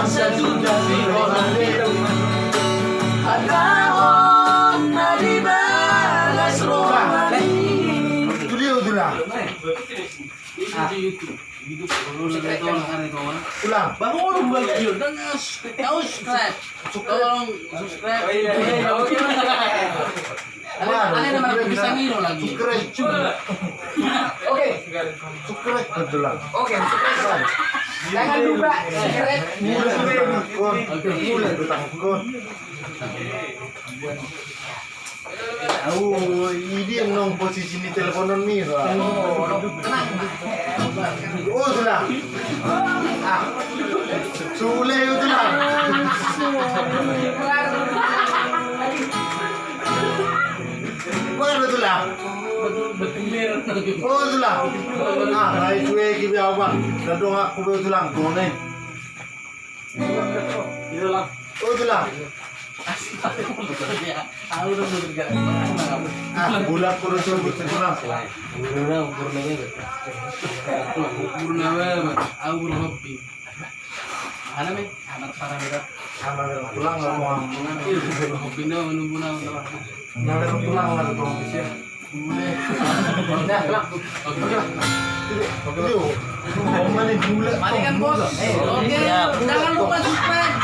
Asa sudah dirohani Agahon na di balas rohani. Tuloy ulang. Ulang. Bago ko nung balik yun, subscribe. Tolong subscribe. Ano naman bisa ngino lagi? Subscribe. Oke. Subscribe betul lang. Oke, subscribe. Jangan lupa subscribe. Mulai bertangkut. Ini yang nong posisi di teleponan nih, oh sudah, sulit itu lah. Bukan betul lah. Oh itu lah. Hai cuy kita apa? Dadong aku betul lah, gone. Oh itu lah. Bulat kurang sebut itu lah. Pulang nggak mau. Nggak pulang nggak mau bisa. Oke, jangan lupa subscribe.